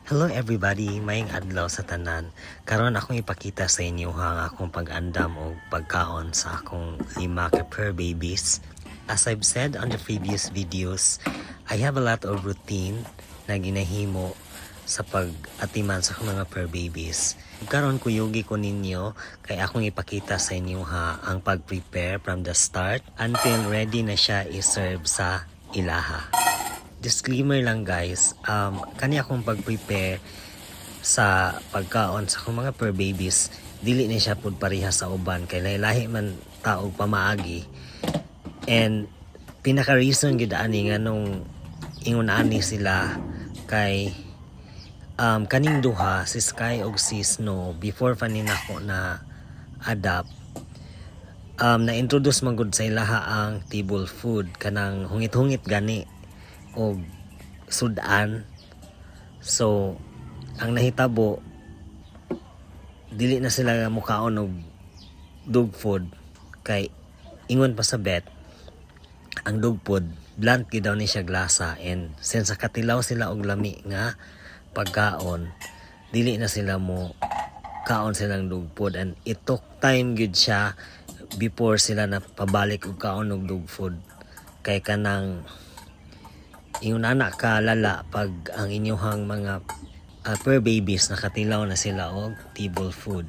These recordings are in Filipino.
Hello everybody, mayong adlaw sa tanan. Karon akong ipakita sa inyo ang akong pag-andam o pagkaon sa akong 5 ka fur babies. As I've said on the previous videos, I have a lot of routine na ginahimo sa pag-atiman sa akong mga fur babies. Karon kuyugi ko ninyo kay akong ipakita sa inyo ang pag-prepare from the start until ready na siya i-serve sa ilaha. Disclaimer lang guys, kani akong pag-prepare sa pagkaon sa akong mga fur babies, dili ni siya pud pareha sa uban kay lahi man taog pamaagi. And pinaka reason gid ani nga nung ingon ani sila kay kaning duha si Sky og si Snow before pa ninako na adapt, na-introduce man gud sa ilaha ang table food kanang hungit-hungit gani o sudan. So ang nahitabo dili na sila mukaon og dog food kay ingon pa sa vet ang dog food blunt gid daw ni siya glasa, and since katilaw sila og lami nga pagkaon dili na sila mo kaon silang dog food, and it took time gid siya before sila na pabalik og kaon og dog food kay kanang yung anak ka lala pag ang inyong mga fur babies nakatilaw na sila og table food.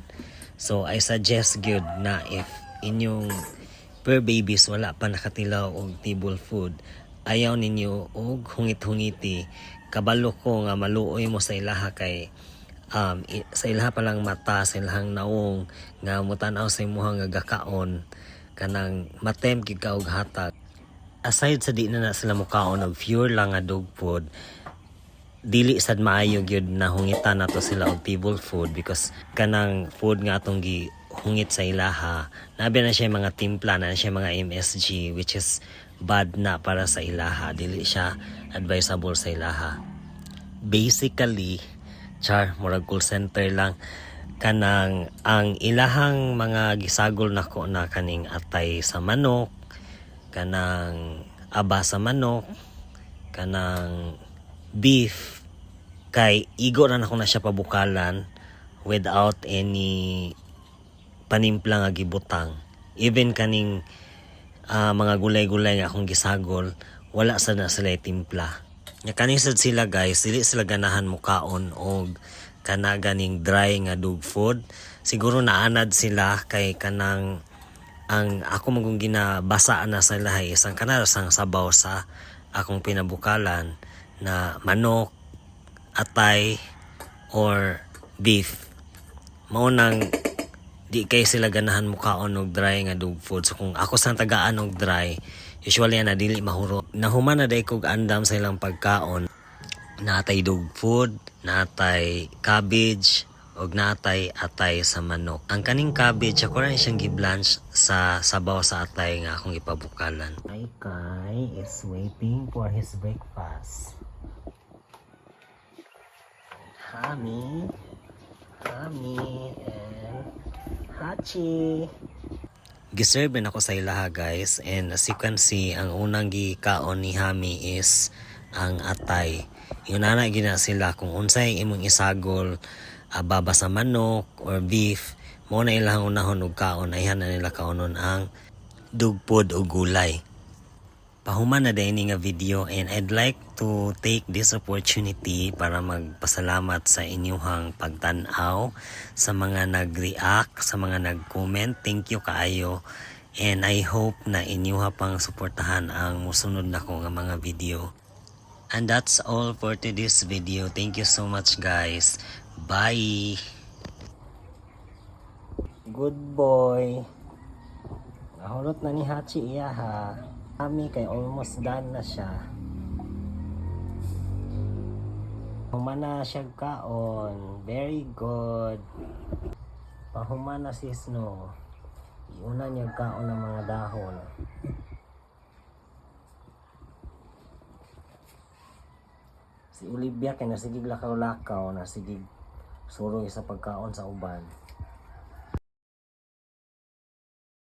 So I suggest good na if inyong fur babies wala pa nakatilaw og table food, ayaw ninyo og hungit-hungiti. Kabalo ko nga maluoy mo sa ilaha kay sa ilaha pa lang mata, sa ilahang naong nga mutanaw sa imuhang nga gakaon kanang matem gid ka og hatag. Aside sa di na sila mukaon og pure lang nga dog food, dili sad maayo gyud na hungitan nato sila og table food because kanang food nga atong gihungit sa ilaha nabi na siya mga timpla na siya mga MSG, which is bad na para sa ilaha, dili siya advisable sa ilaha. Basically murag call center lang, kanang ang ilahang mga gisagol nako na kaning atay sa manok, kanang aba sa manok, kanang beef, kay igo na ako na siya pabukalan without any panimpla nga gibutang. Even kaning mga gulay-gulay nga akong gisagol, wala sa na sila timpla. Nga kaning sad sila guys, dili sila ganahan mukaon og kana ganing dry nga dog food. Siguro naanad sila kay kanang ang ako magong ginabasa na sa lahay isang kanarasang sabaw sa akong pinabukalan na manok, atay, or beef. Maunang di kay sila ganahan mukaon og dry nga dog food. So kung ako sang tagaan og dry, usually na dili mahuro. Nahuman na day kog andam sa ilang pagkaon. Natay dog food, natay cabbage, og natay atay sa manok. Ang kaning cabbage ako rin siyang giblanch sa sabaw sa atay nga akong ipabukalan. Kai is waiting for his breakfast. Hami, and Hachi. Giserve na ako sa ilaha guys, and as you can see, ang unang gikaon ni Hami is ang atay. Yun na gina sila kung unsay imong isagol, baba sa manok or beef, mo na ilang unahon og kaon, ayhan na nila kaonon ang dog food o gulay. Pahuman na din nga video, and I'd like to take this opportunity para magpasalamat sa inyong pagtanaw, sa mga nag-react, sa mga nag-comment. Thank you kaayo, and I hope na inyong pang suportahan ang musunod na ko nga mga video. And that's all for today's video. Thank you so much guys. Bye! Good boy. Nahulot na ni Hachi iya ha. Kami kay almost done na siya. Humana siya kaon. Very good. Pahumana si Snow. Iuna niya kaon ng mga dahon. Si Olivia kay nasigig lakaw-lakaw, nasigig suroy sa pagkaon sa uban.